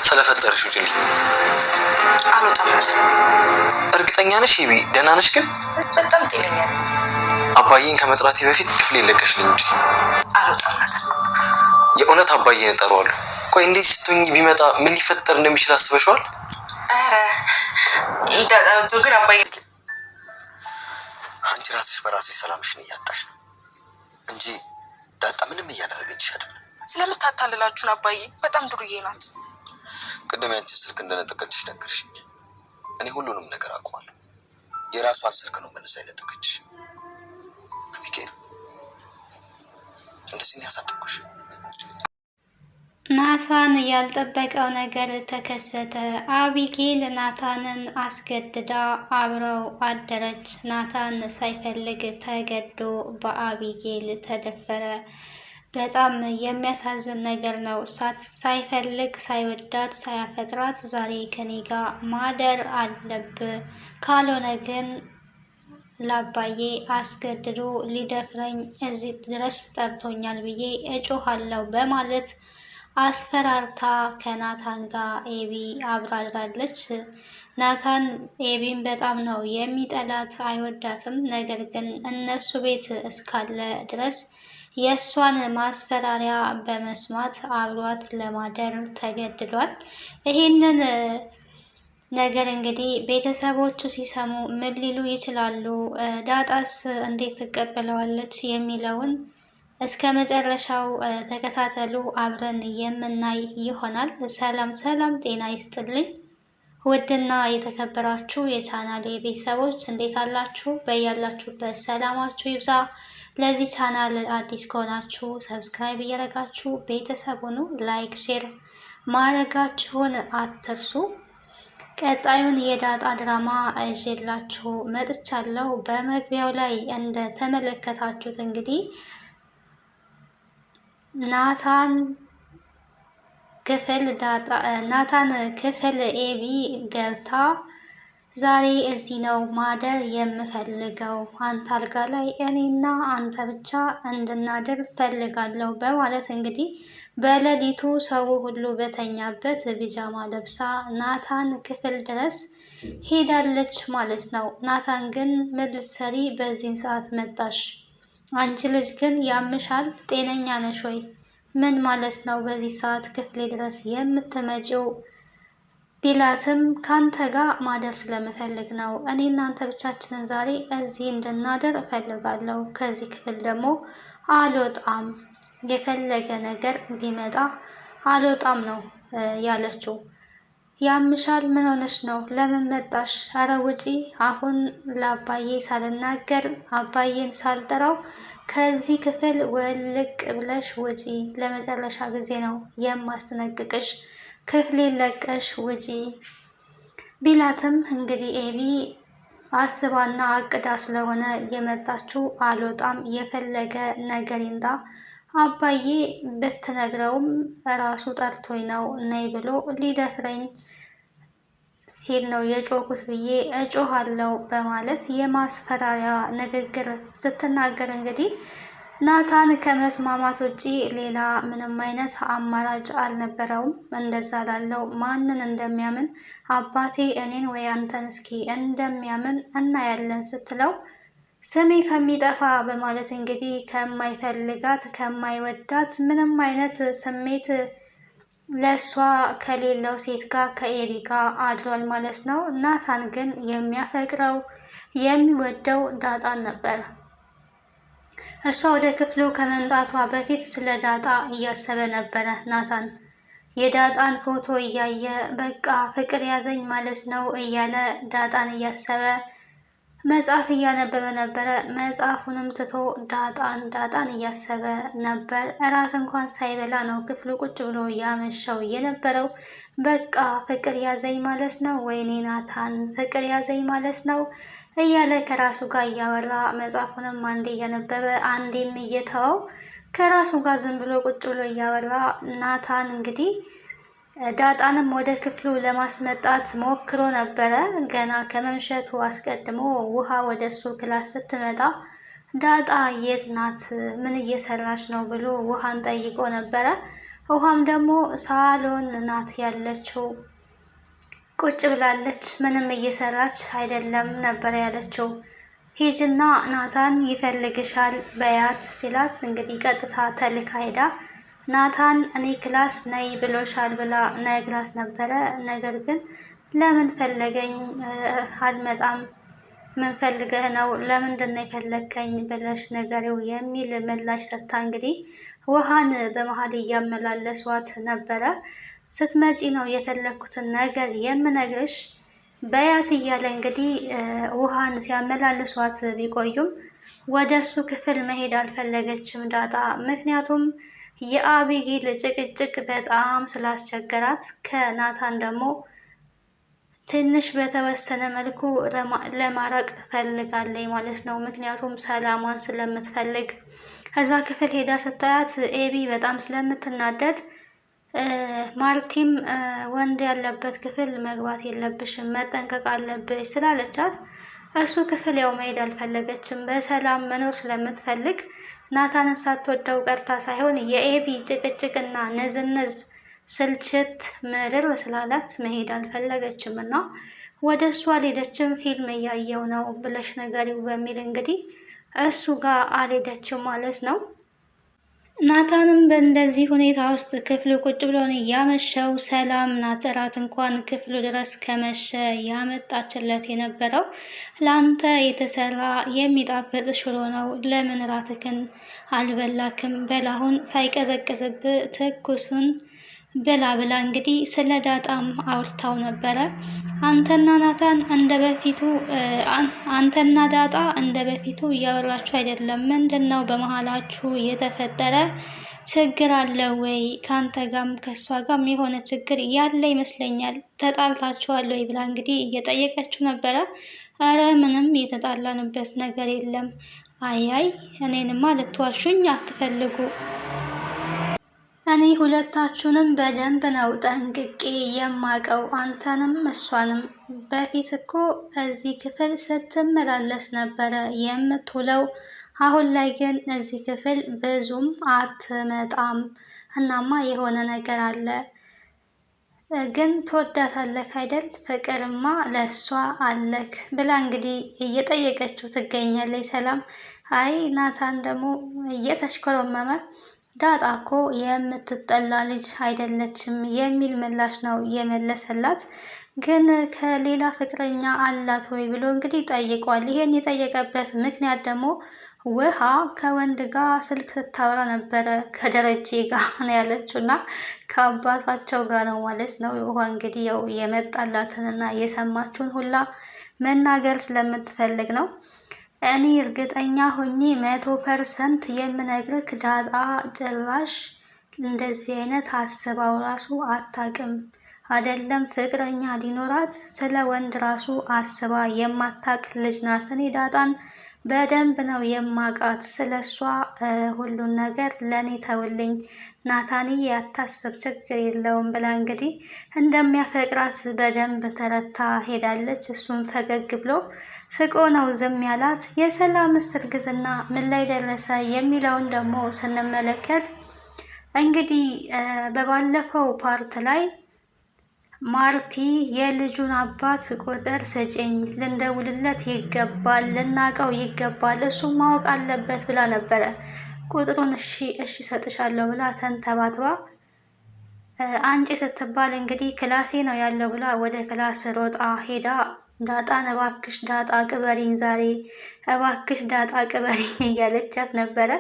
ስለፈጠረሽ ውጪልኝ። አልወጣም። እርግጠኛ ነሽ ሄቢ? ደህና ነሽ ግን? በጣም ጤነኛ ነኝ። አባዬን ከመጥራቴ በፊት ክፍሌን ለቀሽልኝ ውጪ። አልወጣም ናታን። የእውነት አባዬን እጠራዋለሁ። ቆይ እንዴት ስትሆኝ ቢመጣ ምን ሊፈጠር እንደሚችል አስበሽዋል? ኧረ እንዳጣውቶ ግን አባዬ አንቺ ራስሽ በራስሽ ሰላምሽን እያጣሽ ነው እንጂ ዳጣ ምንም እያደረገችሽ አይደለም። ስለምታታልላችሁን አባዬ በጣም ዱርዬ ናት። ቅድም ያንቺን ስልክ እንደነጠቀችሽ ነገርሽኝ። እኔ ሁሉንም ነገር አውቀዋለሁ። የራሷን ስልክ ነው መልሳ የነጠቀችሽ። ሚካኤል እንደዚህ ነው ያሳደግኩሽ። ናታን ያልጠበቀው ነገር ተከሰተ። አቢጌል ናታንን አስገድዳ አብረው አደረች። ናታን ሳይፈልግ ተገዶ በአቢጌል ተደፈረ። በጣም የሚያሳዝን ነገር ነው። ሳይፈልግ ሳይወዳት ሳያፈቅራት ዛሬ ከኔ ጋር ማደር አለብ፣ ካልሆነ ግን ላባዬ አስገድዶ ሊደፍረኝ እዚህ ድረስ ጠርቶኛል ብዬ እጮሃለሁ በማለት አስፈራርታ ከናታን ጋር ኤቢ አብራራለች። ናታን ኤቢን በጣም ነው የሚጠላት፣ አይወዳትም። ነገር ግን እነሱ ቤት እስካለ ድረስ የእሷን ማስፈራሪያ በመስማት አብሯት ለማደር ተገድዷል። ይህንን ነገር እንግዲህ ቤተሰቦቹ ሲሰሙ ምን ሊሉ ይችላሉ? ዳጣስ እንዴት ትቀበለዋለች የሚለውን እስከ መጨረሻው ተከታተሉ፣ አብረን የምናይ ይሆናል። ሰላም ሰላም፣ ጤና ይስጥልኝ ውድና የተከበራችሁ የቻናሌ ቤተሰቦች እንዴት አላችሁ? በያላችሁበት ሰላማችሁ ይብዛ። ለዚህ ቻናል አዲስ ከሆናችሁ ሰብስክራይብ እያደረጋችሁ ቤተሰቡን ላይክ፣ ሼር ማድረጋችሁን አትርሱ። ቀጣዩን የዳጣ ድራማ እዤላችሁ መጥቻለሁ። በመግቢያው ላይ እንደተመለከታችሁት እንግዲህ ናታን ክፍል ኤቢ ገብታ ዛሬ እዚህ ነው ማደር የምፈልገው፣ አንተ አልጋ ላይ እኔና አንተ ብቻ እንድናድር ፈልጋለሁ በማለት እንግዲህ በሌሊቱ ሰው ሁሉ በተኛበት ቢጃማ ለብሳ ናታን ክፍል ድረስ ሄዳለች ማለት ነው። ናታን ግን ምን ልትሰሪ በዚህን ሰዓት መጣሽ? አንቺ ልጅ ግን ያምሻል? ጤነኛ ነሽ ወይ? ምን ማለት ነው በዚህ ሰዓት ክፍሌ ድረስ የምትመጪው? ቢላትም ካንተ ጋር ማደር ስለምፈልግ ነው። እኔ እናንተ ብቻችንን ዛሬ እዚህ እንድናደር እፈልጋለሁ። ከዚህ ክፍል ደግሞ አልወጣም፣ የፈለገ ነገር ቢመጣ አልወጣም ነው ያለችው። ያምሻል? ምን ሆነሽ ነው? ለምን መጣሽ? አረ ውጪ! አሁን ለአባዬ ሳልናገር አባዬን ሳልጠራው ከዚህ ክፍል ወልቅ ብለሽ ውጪ። ለመጨረሻ ጊዜ ነው የማስጠነቅቅሽ። ክፍሌን ለቀሽ ውጪ ቢላትም እንግዲህ ኤቢ አስባና አቅዳ ስለሆነ የመጣችው አልወጣም፣ የፈለገ ነገር ይምጣ፣ አባዬ ብትነግረውም ራሱ ጠርቶኝ ነው ነይ ብሎ ሊደፍረኝ ሲል ነው የጮኩት ብዬ እጮሃለሁ በማለት የማስፈራሪያ ንግግር ስትናገር እንግዲህ ናታን ከመስማማት ውጪ ሌላ ምንም አይነት አማራጭ አልነበረውም። እንደዛ ላለው ማንን እንደሚያምን አባቴ እኔን ወይ አንተን እስኪ እንደሚያምን እናያለን ስትለው ስሜ ከሚጠፋ በማለት እንግዲህ ከማይፈልጋት ከማይወዳት ምንም አይነት ስሜት ለእሷ ከሌለው ሴት ጋር ከኤቢ ጋር አድሯል ማለት ነው። ናታን ግን የሚያፈቅረው የሚወደው ዳጣን ነበር። እሷ ወደ ክፍሉ ከመምጣቷ በፊት ስለ ዳጣ እያሰበ ነበረ። ናታን የዳጣን ፎቶ እያየ በቃ ፍቅር ያዘኝ ማለት ነው እያለ ዳጣን እያሰበ መጽሐፍ እያነበበ ነበረ። መጽሐፉንም ትቶ ዳጣን እያሰበ ነበር። እራት እንኳን ሳይበላ ነው ክፍሉ ቁጭ ብሎ ያመሸው የነበረው። በቃ ፍቅር ያዘኝ ማለት ነው፣ ወይኔ ናታን ፍቅር ያዘኝ ማለት ነው እያለ ከራሱ ጋር እያወራ መጽሐፉንም አንዴ እያነበበ አንዴም እየተወው ከራሱ ጋር ዝም ብሎ ቁጭ ብሎ እያወራ ናታን እንግዲህ ዳጣንም ወደ ክፍሉ ለማስመጣት ሞክሮ ነበረ። ገና ከመምሸቱ አስቀድሞ ውሃ ወደ እሱ ክላስ ስትመጣ ዳጣ የት ናት? ምን እየሰራች ነው ብሎ ውሃን ጠይቆ ነበረ። ውሃም ደግሞ ሳሎን ናት ያለችው፣ ቁጭ ብላለች፣ ምንም እየሰራች አይደለም ነበር ያለችው። ሂጅና ናታን ይፈልግሻል በያት ሲላት እንግዲህ ቀጥታ ተልካ ሄዳ ናታን እኔ ክላስ ነይ ብሎሻል ብላ ነግራት ነበረ። ነገር ግን ለምን ፈለገኝ? አልመጣም። ምን ፈልገህ ነው? ለምንድን ነው የፈለግከኝ ብለሽ ነገሬው የሚል ምላሽ ሰጥታ እንግዲህ ውሃን በመሀል እያመላለሷት ነበረ። ስትመጪ ነው የፈለግኩትን ነገር የምነግርሽ በያት እያለ እንግዲህ ውሃን ሲያመላልሷት ቢቆዩም ወደ እሱ ክፍል መሄድ አልፈለገችም ዳጣ። ምክንያቱም የአቢጊል ጭቅጭቅ በጣም ስላስቸገራት ከናታን ደግሞ ትንሽ በተወሰነ መልኩ ለማራቅ ፈልጋለች ማለት ነው። ምክንያቱም ሰላሟን ስለምትፈልግ ከዛ ክፍል ሄዳ ስታያት ኤቢ በጣም ስለምትናደድ ማርቲም ወንድ ያለበት ክፍል መግባት የለብሽም መጠንቀቅ አለብሽ ስላለቻት እሱ ክፍል ያው መሄድ አልፈለገችም። በሰላም መኖር ስለምትፈልግ ናታንን ሳትወደው ቀርታ ሳይሆን የኤቢ ጭቅጭቅና ነዝነዝ ስልችት ምርር ስላላት መሄድ አልፈለገችም እና ወደ እሱ አልሄደችም። ፊልም እያየው ነው ብለሽ ነገሪው በሚል እንግዲህ እሱ ጋር አልሄደችም ማለት ነው። ናታንም በእንደዚህ ሁኔታ ውስጥ ክፍሉ ቁጭ ብሎን ያመሸው ሰላም ናት። እራት እንኳን ክፍሉ ድረስ ከመሸ ያመጣችለት የነበረው ለአንተ የተሰራ የሚጣፍጥ ሽሮ ነው፣ ለምን እራትክን አልበላክም? በላሁን ሳይቀዘቅዝብ ትኩሱን ብላ ብላ እንግዲህ ስለ ዳጣም አውርታው ነበረ። አንተና ናታን አንተና ዳጣ እንደ በፊቱ እያወራችሁ አይደለም። ምንድን ነው በመሀላችሁ የተፈጠረ ችግር አለ ወይ? ከአንተ ጋም ከእሷ ጋም የሆነ ችግር ያለ ይመስለኛል። ተጣልታችኋል ወይ ብላ እንግዲህ እየጠየቀችው ነበረ። አረ ምንም የተጣላንበት ነገር የለም። አያይ እኔንማ ልትዋሹኝ አትፈልጉ። እኔ ሁለታችሁንም በደንብ ነው ጠንቅቄ የማቀው፣ አንተንም እሷንም። በፊት እኮ እዚህ ክፍል ስትመላለስ ነበረ የምትውለው። አሁን ላይ ግን እዚህ ክፍል ብዙም አትመጣም። እናማ የሆነ ነገር አለ። ግን ትወዳታለክ አይደል? ፍቅርማ ለእሷ አለክ ብላ እንግዲህ እየጠየቀችው ትገኛለች ሰላም። አይ ናታን ደግሞ እየተሽኮረመመ ዳጣ እኮ የምትጠላ ልጅ አይደለችም የሚል ምላሽ ነው የመለሰላት። ግን ከሌላ ፍቅረኛ አላት ወይ ብሎ እንግዲህ ጠይቋል። ይሄን የጠየቀበት ምክንያት ደግሞ ውሃ ከወንድ ጋር ስልክ ስታወራ ነበረ ከደረጀ ጋር ነው ያለችው እና ከአባታቸው ጋር ነው ማለት ነው። ውሃ እንግዲህ ያው የመጣላትንና የሰማችውን ሁላ መናገር ስለምትፈልግ ነው። እኔ እርግጠኛ ሆኜ 100% የምነግርህ ዳጣ ጭራሽ እንደዚህ አይነት አስባው ራሱ አታውቅም። አይደለም ፍቅረኛ ሊኖራት ስለ ወንድ ራሱ አስባ የማታውቅ ልጅ ናት። እኔ ዳጣን በደንብ ነው የማውቃት። ስለ እሷ ሁሉን ነገር ለእኔ ተውልኝ ናታንዬ፣ ያታስብ ችግር የለውም ብላ እንግዲህ እንደሚያፈቅራት በደንብ ተረታ ሄዳለች። እሱም ፈገግ ብሎ ስቆ ነው ዝም ያላት። የሰላምስ እርግዝና ምን ላይ ደረሰ የሚለውን ደግሞ ስንመለከት እንግዲህ በባለፈው ፓርት ላይ ማርቲ የልጁን አባት ቁጥር ስጭኝ፣ ልንደውልለት ይገባል፣ ልናቀው ይገባል፣ እሱ ማወቅ አለበት ብላ ነበረ። ቁጥሩን እሺ ሰጥሻለሁ ብላ ተንተባትባ አንቺ ስትባል እንግዲህ ክላሴ ነው ያለው ብላ ወደ ክላስ ሮጣ ሄዳ ዳጣን እባክሽ ዳጣ ቅበሪኝ፣ ዛሬ እባክሽ ዳጣ ቅበሪኝ እያለቻት ነበረ።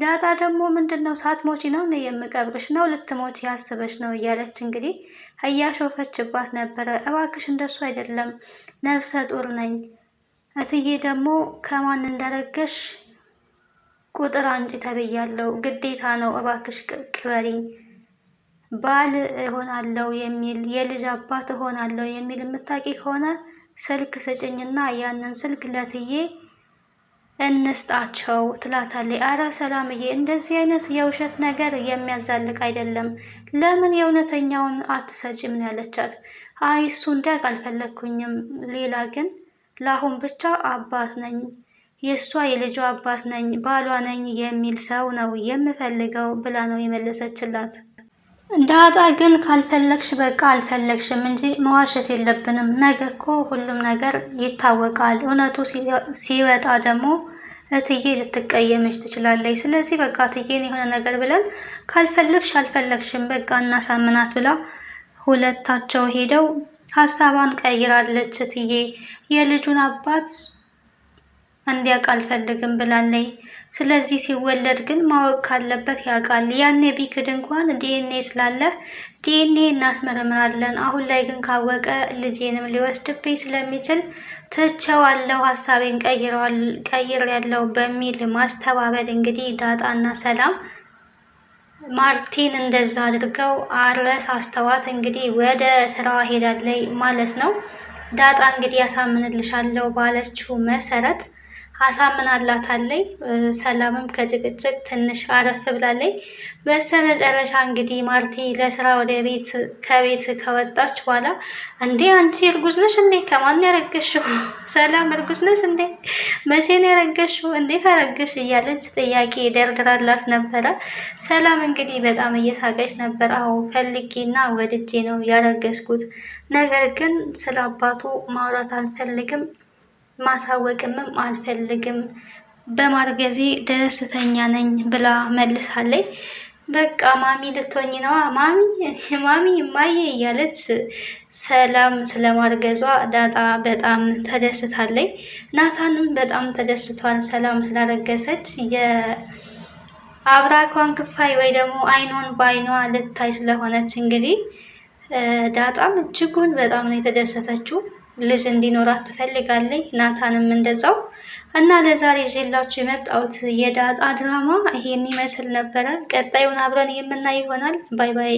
ዳጣ ደግሞ ምንድን ነው ሳትሞቺ ነው የምቀብርሽ ነው ልትሞቺ ያስበሽ ነው እያለች እንግዲህ እያሾፈችባት ነበረ። እባክሽ እንደሱ አይደለም ነፍሰ ጡር ነኝ፣ እትዬ ደግሞ ከማን እንደረገሽ ቁጥር አንጪ ተብያለሁ፣ ግዴታ ነው እባክሽ ቅበሪኝ፣ ባል እሆናለሁ የሚል የልጅ አባት እሆናለሁ የሚል የምታውቂ ከሆነ ስልክ ስጭኝና ያንን ስልክ ለትዬ እንስጣቸው ትላታለች። አረ ሰላምዬ እንደዚህ አይነት የውሸት ነገር የሚያዛልቅ አይደለም፣ ለምን የእውነተኛውን አትሰጪም ነው ያለቻት። አይ እሱ እንዲያውቅ አልፈለግኩኝም፣ ሌላ ግን ለአሁን ብቻ አባት ነኝ፣ የእሷ የልጇ አባት ነኝ፣ ባሏ ነኝ የሚል ሰው ነው የምፈልገው ብላ ነው የመለሰችላት። ዳጣ ግን ካልፈለግሽ በቃ አልፈለግሽም እንጂ መዋሸት የለብንም። ነገ እኮ ሁሉም ነገር ይታወቃል። እውነቱ ሲወጣ ደግሞ እትዬ ልትቀየመች ትችላለች። ስለዚህ በቃ እትዬን የሆነ ነገር ብለን ካልፈለግሽ አልፈለግሽም በቃ እናሳምናት ብላ ሁለታቸው ሄደው ሀሳቧን ቀይራለች። እትዬ የልጁን አባት እንዲያውቅ አልፈልግም ብላለች። ስለዚህ ሲወለድ ግን ማወቅ ካለበት ያውቃል። ያኔ ቢክድ እንኳን ዲኤንኤ ስላለ ዲኤንኤ እናስመረምራለን። አሁን ላይ ግን ካወቀ ልጄንም ሊወስድብኝ ስለሚችል ትቼዋለሁ፣ ሀሳቤን ቀይሬያለሁ በሚል ማስተባበል እንግዲህ ዳጣና ሰላም ማርቲን እንደዛ አድርገው አረሳስተዋት እንግዲህ ወደ ስራዋ ሄዳለች ማለት ነው። ዳጣ እንግዲህ ያሳምንልሻለሁ ባለችው መሰረት አሳምናላታለች። ሰላምም ከጭቅጭቅ ትንሽ አረፍ ብላለች። በስተመጨረሻ እንግዲህ ማርቲ ለስራ ወደ ከቤት ከወጣች በኋላ እንዴ አንቺ እርጉዝ ነሽ እንዴ? ከማን ያረገሽው? ሰላም እርጉዝ ነሽ እንዴ? መቼ ነው ያረገሽው? እንዴት አረገሽ? እያለች ጥያቄ ደርድራላት ነበረ። ሰላም እንግዲህ በጣም እየሳቀች ነበር። አዎ ፈልጌና ወድጄ ነው ያረገዝኩት፣ ነገር ግን ስለ አባቱ ማውራት አልፈልግም፣ ማሳወቅምም አልፈልግም፣ በማርገዜ ደስተኛ ነኝ ብላ መልሳለች። በቃ ማሚ ልትሆኝ ነዋ ማሚ እማዬ እያለች ሰላም ስለማርገዟ ዳጣ በጣም ተደስታለች። ናታንም በጣም ተደስቷል ሰላም ስላረገሰች። የአብራኳን ክፋይ ወይ ደግሞ አይኗን በአይኗ ልታይ ስለሆነች እንግዲህ ዳጣም እጅጉን በጣም ነው የተደሰተችው። ልጅ እንዲኖራት ትፈልጋለች። ናታንም እንደዛው እና ለዛሬ ይዤላችሁ የመጣሁት የዳጣ ድራማ ይሄን ይመስል ነበረ። ቀጣዩን አብረን የምናይ ይሆናል። ባይ ባይ።